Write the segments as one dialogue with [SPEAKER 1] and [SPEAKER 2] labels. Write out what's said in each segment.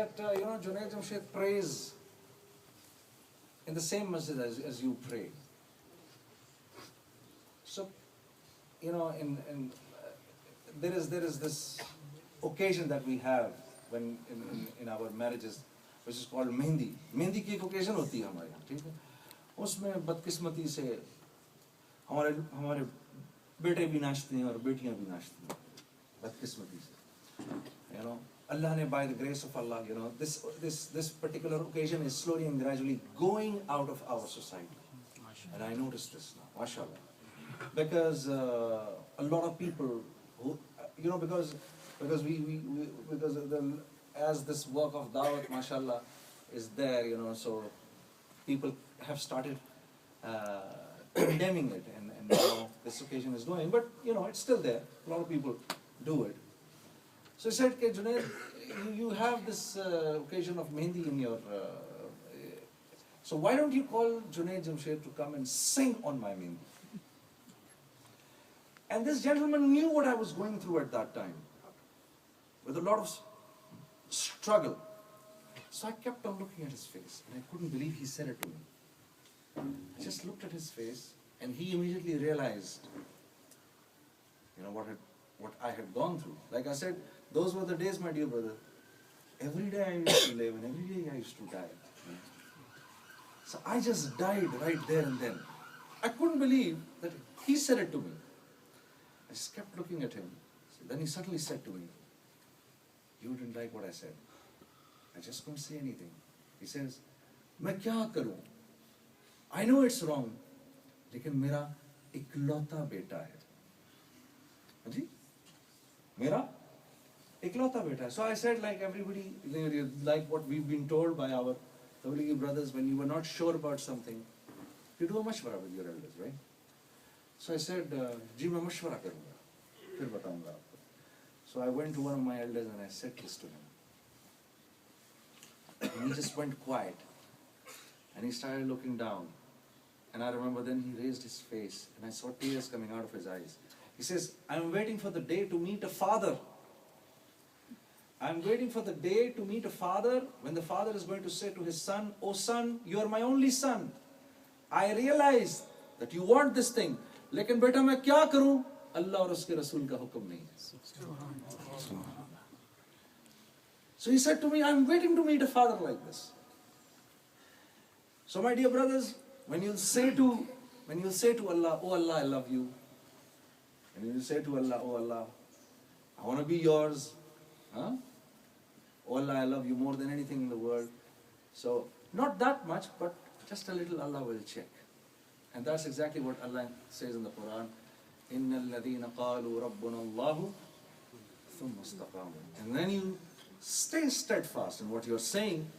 [SPEAKER 1] that, Junaid Jamshed prays in the same masjid as you pray. So, there is this occasion that we have when in our marriages, which is called Mehndi. Mehndi की एक occasion होती है हमारे यहाँ, ठीक है? उसमें बदकिस्मती से हमारे बेटे भी नाचते हैं और बेटियां भी नाचती हैं, बदकिस्मती से. Allah ne, by the grace of Allah, this particular occasion is slowly and gradually going out of our society. And I notice this now, mashallah. Because a lot of people who, because as this work of dawat, mashallah, is there, so people have started condemning it, and now this occasion is going, but it's still there. A lot of people do it. So he said, okay, Junaid, you have this occasion of Mehndi in your... so why don't you call Junaid Jamshed to come and sing on my Mehndi? And this gentleman knew what I was going through at that time, with a lot of struggle. So I kept on looking at his face, and I couldn't believe he said it to me. I just looked at his face, and he immediately realized, what I had gone through. Like I said, those were the days, my dear brother. Every day I used to live, and every day I used to die. So I just died right there and then. I couldn't believe that he said it to me. I just kept looking at him. Then he suddenly said to me, you didn't like what I said. I just couldn't say anything. He says, मैं क्या करूं? I know it's wrong, लेकिन मेरा इकलौता बेटा है. जी? मेरा इकलौता बेटा है. So I said, like everybody, like what we've been told by our Tablighi brothers, when you were not sure about something, you do a mashwara with your elders, right? So I said, जी मैं मशवरा करूँगा, फिर बताऊँगा आपको. So I went to one of my elders and I said this to him. And he just went quiet. And he started looking down. And I remember then he raised his face and I saw tears coming out of his eyes. He says, I'm waiting for the day to meet a father. I'm waiting for the day to meet a father when the father is going to say to his son, oh son, you are my only son. I realize that you want this thing. लेकिन बेटा मैं क्या करूं? अल्लाह और उसके रसूल का हुक्म नहीं है. So he said to me, I'm waiting to meet a father like this. So my dear brothers, when you say to Allah, oh Allah, I love you. And you say to Allah, oh Allah, I want to be yours. Huh? Oh Allah, I love you more than anything in the world. So not that much, but just a little, Allah will check. And that's exactly what Allah says in the Quran. إِنَّ الَّذِينَ قَالُوا رَبُّنَا اللَّهُ ثُمَّ اسْتَقَامُوا. And then you stay steadfast in what you're saying.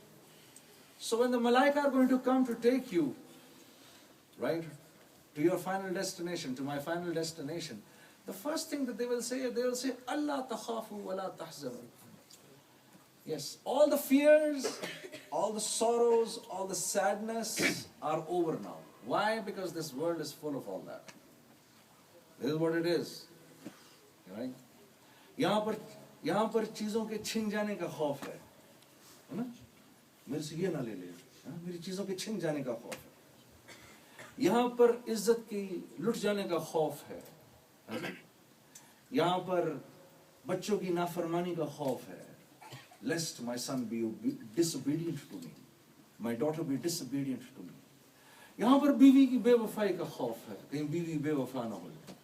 [SPEAKER 1] So when the malaika are going to come to take you, right, to your final destination, to my final destination, the first thing that they will say, Allah takhafu wa la tahzanu. Yes, all the fears, all the sorrows, all the sadness are over now. Why? Because this world is full of all that. This is what it is. Right? यहाँ पर चीजों के छिन जाने का खौफ है ना? मेरे से ये ना ले ले, मेरी चीजों के छिन जाने का खौफ है. यहाँ पर इज्जत की लुट जाने का खौफ है. यहाँ पर बच्चों की नाफरमानी का खौफ है. Lest my son be disobedient to me, my daughter be disobedient to me. यहाँ पर बीवी की बेवफाई का खौफ है, कहीं बीवी बेवफा ना हो जाए.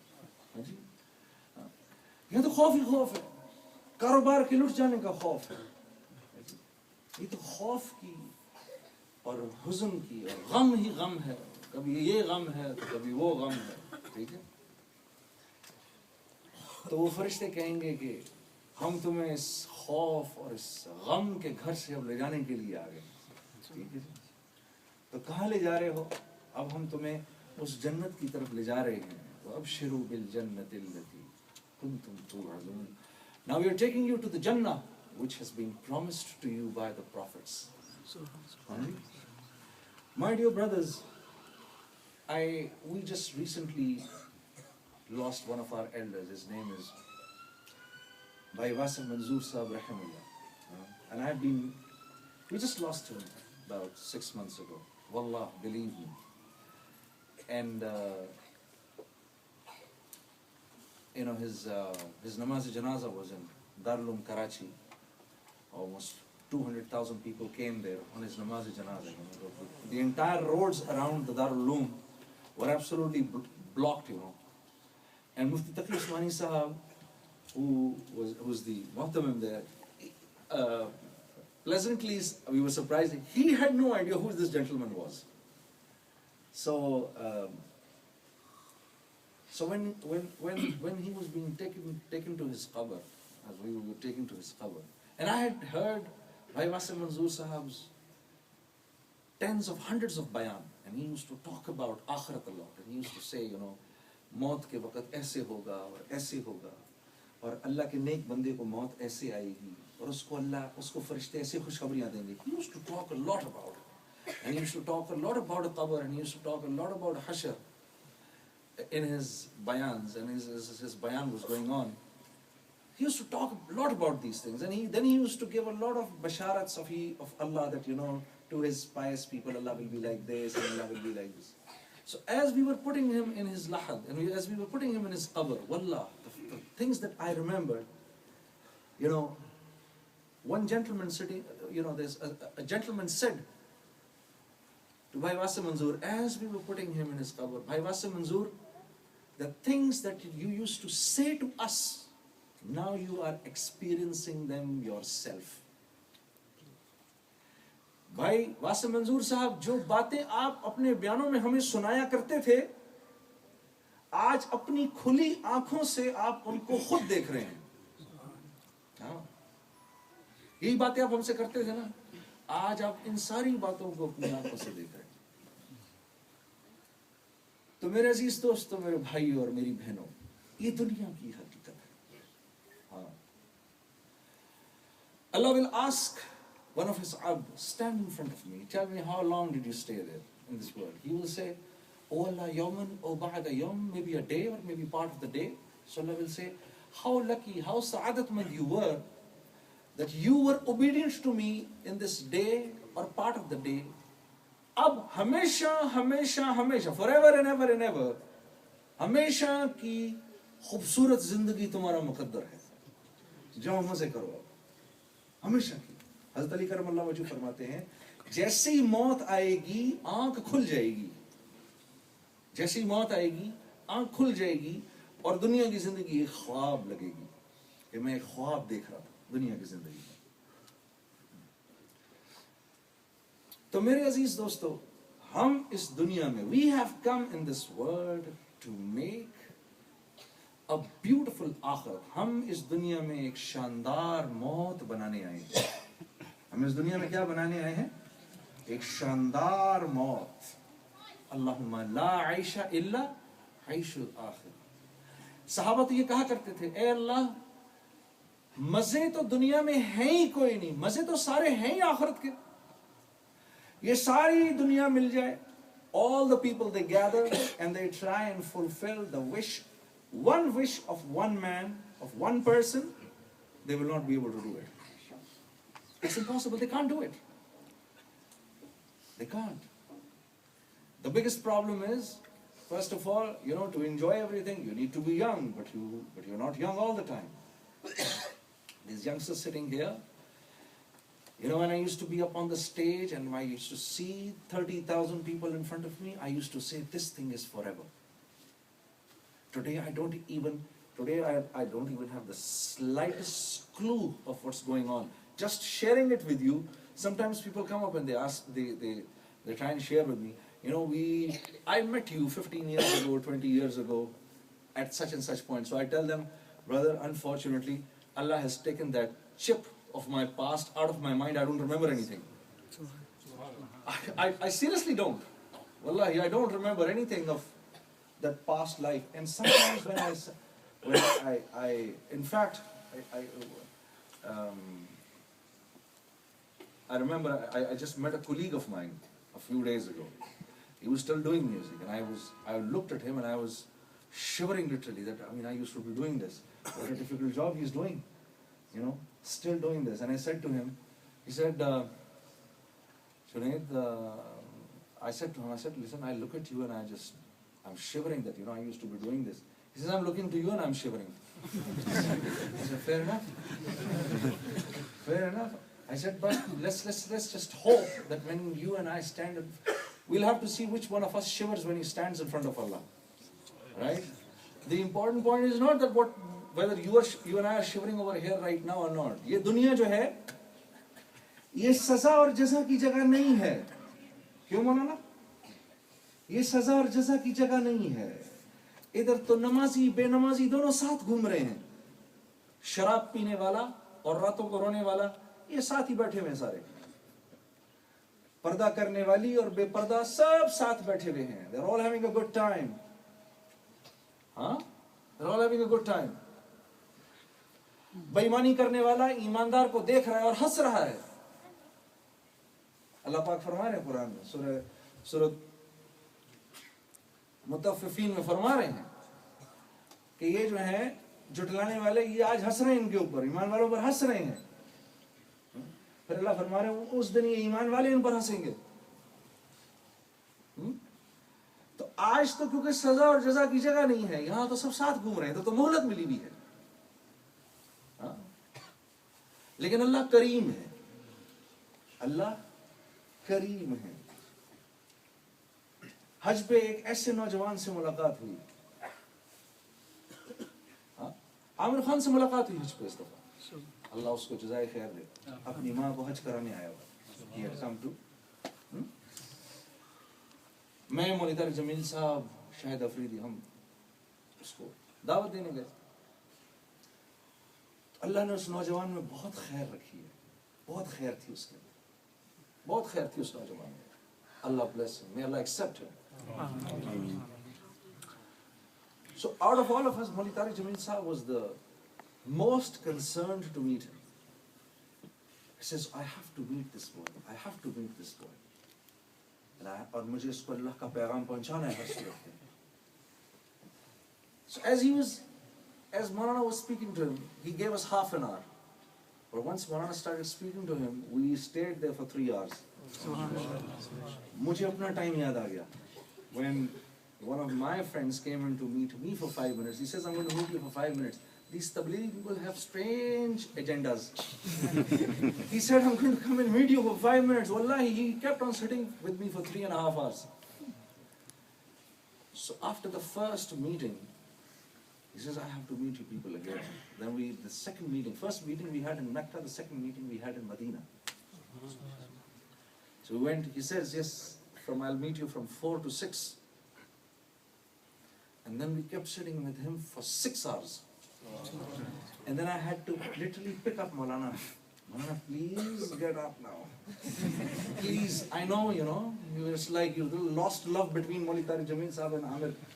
[SPEAKER 1] यहाँ तो खौफ ही खौफ है. कारोबार के लुट जाने का खौफ है. ये तो खौफ की और हुज़न की और गम ही गम है. कभी ये गम है तो कभी वो गम है. ठीक है? तो वो फरिश्ते कहेंगे कि हम तुम्हें इस खौफ और इस गम के घर से अब ले जाने के लिए आ गए. ठीक है? तो कहाँ ले जा रहे हो? अब हम तुम्हें उस जन्नत की तरफ ले जा रहे हैं. तो अबशिरू बिल जन्नतिल लती कुंतुम तुअदून. Now we are taking you to the Jannah, which has been promised to you by the prophets. My dear brothers, we just recently lost one of our elders. His name is Bhai Wasim Manzoor Sahab Rahimullah. And I have been We just lost him about 6 months ago. Wallah, believe me. And his namaz-e-janaza was in Darul Uloom Karachi. Almost 200,000 people came there on his namaz-e-janaza. The entire roads around the Darul Uloom were absolutely blocked, And Mufti Taqi Usmani Sahab, who was the Muhtamim there, pleasantly, we were surprised. He had no idea who this gentleman was. So when he was being taken to his qabr, as we were taken to his qabr, and I had heard Bhai Wasim Manzoor Sahab's tens of hundreds of bayan, and he used to talk about akhirat a lot, and he used to say, मौत के वक़्त ऐसे होगा और ऐसे होगा और अल्लाह के नेक बंदे को मौत ऐसे आएगी और उसको फरिश्ते ऐसे खुशखबरियां देंगे. He used to talk a lot about it, and he used to talk a lot about a qabr, and he used to talk a lot about hashr in his bayans, and his bayan was going on. He used to talk a lot about these things, and then he used to give a lot of basharats of Allah that to his pious people, Allah will be like this and Allah will be like this. So as we were putting him in his lahad, and as we were putting him in his qabr, wallah, the things that I remembered, one gentleman sitting, there's a gentleman said to Bhai Wasim Manzoor, as we were putting him in his qabr, Bhai Wasim Manzoor, the things that you used to say to us, now you are experiencing them yourself. भाई वासिम मंजूर साहब, जो बातें आप अपने बयानों में हमें सुनाया करते थे, आज अपनी खुली आंखों से आप उनको खुद देख रहे हैं. यही बातें आप हमसे करते थे ना, आज आप इन सारी बातों को अपनी आंखों से देख रहे हैं. तो मेरे अजीज दोस्तों, मेरे भाई और मेरी बहनों, ये दुनिया की हकीकत है. Allah will ask one of his abd, stand in front of me, tell me how long did you stay there in this world. He will say, oh Allah, yawman, oh ba'da yawm, maybe a day or maybe part of the day. So Allah will say, how lucky, how sa'adatmand you were that you were obedient to me in this day or part of the day. Ab hamesha, hamesha, hamesha, forever and ever and ever, hamesha ki खूबसूरत जिंदगी तुम्हारा मुकद्दर है. जाओ मजे करो अब, हमेशा की. हज़रत अली करमल्लाह वजह फरमाते हैं, जैसे ही मौत आएगी आंख खुल जाएगी, जैसे ही मौत आएगी आंख खुल जाएगी और दुनिया की जिंदगी एक ख्वाब लगेगी कि मैं एक ख्वाब देख रहा था दुनिया की जिंदगी में. तो मेरे अजीज दोस्तों, हम इस दुनिया में, we have come in this world to make a beautiful आखिरत. हम इस दुनिया में एक शानदार मौत बनाने आए हैं. हम इस दुनिया में क्या बनाने आए हैं? एक शानदार मौत. अल्लाहुम्मा ला आइशा इल्ला आइशुल आखिर. सहाबा तो ये कहा करते थे, ए अल्लाह, मजे तो दुनिया में हैं ही कोई नहीं, मजे तो सारे हैं ही आखिरत के. ये सारी दुनिया मिल जाए, all the people they gather and they try and fulfill the wish, one wish of one man, of one person, they will not be able to do it. It's impossible. They can't do it. They can't. The biggest problem is, first of all, to enjoy everything, you need to be young, but you're not young all the time. These youngsters sitting here, when I used to be up on the stage and I used to see 30,000 people in front of me, I used to say, this thing is forever. Today I don't even have the slightest clue of what's going on. Just sharing it with you, sometimes people come up and they try and share with me, I met you 15 years ago, 20 years ago, at such and such point. So I tell them, brother, unfortunately, Allah has taken that chip of my past out of my mind. I don't remember anything. I seriously don't. Wallahi, I don't remember anything of that past life. And sometimes I remember I just met a colleague of mine a few days ago. He was still doing music, and I looked at him and I was shivering literally that, I used to be doing this. What a difficult job he's doing, still doing this. And I said to him, he said, Junaid, I said to him, listen, I look at you and I'm shivering that, I used to be doing this. He says, I'm looking to you and I'm shivering. I said, fair enough. Fair enough. I said, but let's just hope that when you and I stand, we'll have to see which one of us shivers when he stands in front of Allah. Right? The important point is not that whether you and I are shivering over here right now or not. ये दुनिया जो है, ये सजा और जज़ा की जगह नहीं है. क्यों मौलाना? ये सजा और जज़ा की जगह नहीं है. इधर तो नमाजी बेनमाजी दोनों साथ घूम रहे हैं. शराब पीने वाला और रातों को रोने वाला ये साथ ही बैठे हुए हैं सारे. पर्दा करने वाली और बेपर्दा सब साथ बैठे हुए हैं. They're all having a good time. हाँ? They're all having a good time. बेईमानी करने वाला ईमानदार को देख रहा है और हंस रहा है. अल्लाह पाक फरमा रहे हैं कुरान में, सूरह मुतफ्फिफीन में फरमा रहे हैं कि ये जो है जुटलाने वाले ये आज हंस रहे हैं इनके ऊपर, ईमान वालों पर हंस रहे हैं. फिर अल्लाह फरमा रहे हैं उस दिन ये ईमान वाले इन पर हंसेंगे. तो आज तो क्योंकि सजा और जजा की जगह नहीं है, यहां तो सब साथ घूम रहे हैं, तो मोहलत मिली भी है. लेकिन अल्लाह करीम है. अल्लाह करीम है. हज पे एक ऐसे नौजवान से मुलाकात हुई. आमिर खान से मुलाकात हुई हज पे इस दफा. अल्लाह उसको जज़ाए खैर दे. अपनी माँ को हज कराने आया हुआ. मैं मौलवी जमील साहब, शाहिद अफरीदी, हम उसको दावत देने गए. अल्लाह ने उस नौजवान में बहुत खैर रखी है. बहुत खैर थी उसके अंदर, बहुत खैर थी उस नौजवान में. Allah bless him, may Allah accept him. So out of all of us, Maulvi Tariq Jameel Sahab was the most concerned to meet him. He says, I have to meet this boy. I have to meet this boy. और मुझे इसको अल्लाह का पैगाम पहुंचाना है हर सूरत में. So as Maulana was speaking to him, he gave us half an hour. But once Maulana started speaking to him, we stayed there for 3 hours. मुझे अपना टाइम याद आ गया. When one of my friends came in to meet me for 5 minutes, he says, I'm going to meet you for 5 minutes. These Tablighi people have strange agendas. He said, I'm going to come and meet you for 5 minutes. Wallahi, he kept on sitting with me for 3.5 hours. So after the first meeting, he says, I have to meet you people again. Then the second meeting, first meeting we had in Mecca, the second meeting we had in Medina. So we went, he says, yes, I'll meet you from 4 to 6. And then we kept sitting with him for 6 hours. And then I had to literally pick up Maulana. Maulana, please get up now. Please, I know, it's like you lost love between Maulvi Tariq Jameel Sahab and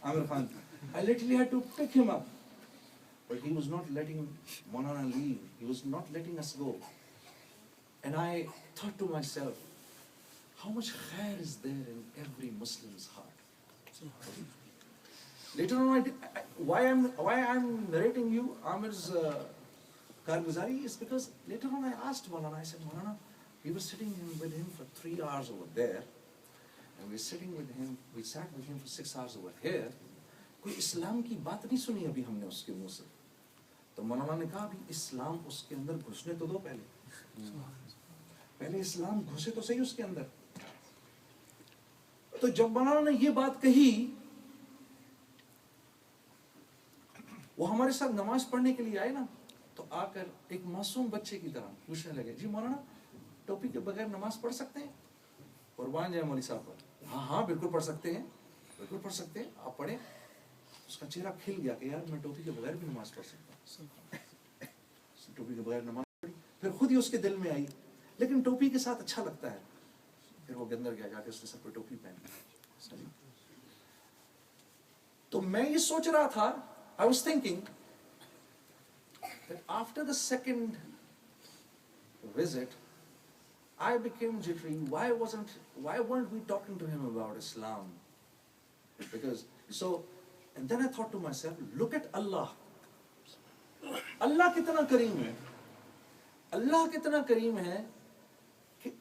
[SPEAKER 1] Amir Khan. I literally had to pick him up. But he was not letting Maulana leave. He was not letting us go. And I thought to myself, how much khair is there in every Muslim's heart? Later on, why I'm narrating you Amir's Karguzari is because later on I asked Maulana, I said, Maulana, we were sitting with him for 3 hours over there, and we sat with him for 6 hours over here. कोई इस्लाम की बात नहीं सुनी अभी हमने उसके मुंह से. तो मौलाना ने कहा, अभी इस्लाम उसके अंदर घुसने तो दो पहले इस्लाम घुसे तो सही उसके अंदर. तो जब मौलाना ने ये बात कही, वो हमारे साथ नमाज पढ़ने के लिए आए ना, तो आकर एक मासूम बच्चे की तरह पूछने लगे, जी मौलाना, टोपी के बगैर नमाज पढ़ सकते हैं? कुर्बान जाए मौलवी साहब पर. हाँ बिल्कुल पढ़ सकते हैं, बिल्कुल पढ़ सकते हैं, आप पढ़े. उसका चेहरा खिल गया कि यार मैं टोपी के बगैर भी नमाज पढ़ सकता हूँ. टोपी के बगैर नमाज पढ़ी. फिर खुद ही उसके दिल में आई, लेकिन टोपी के साथ अच्छा लगता है. फिर वो अंदर गया, जाके उसने सर पर टोपी पहनी. तो मैं ये सोच रहा था, I was thinking that after the second visit, I became jittery. Why weren't we talking to him about Islam? And then I thought to myself, look at Allah. Allah कितना करीम है. Allah कितना करीम है कि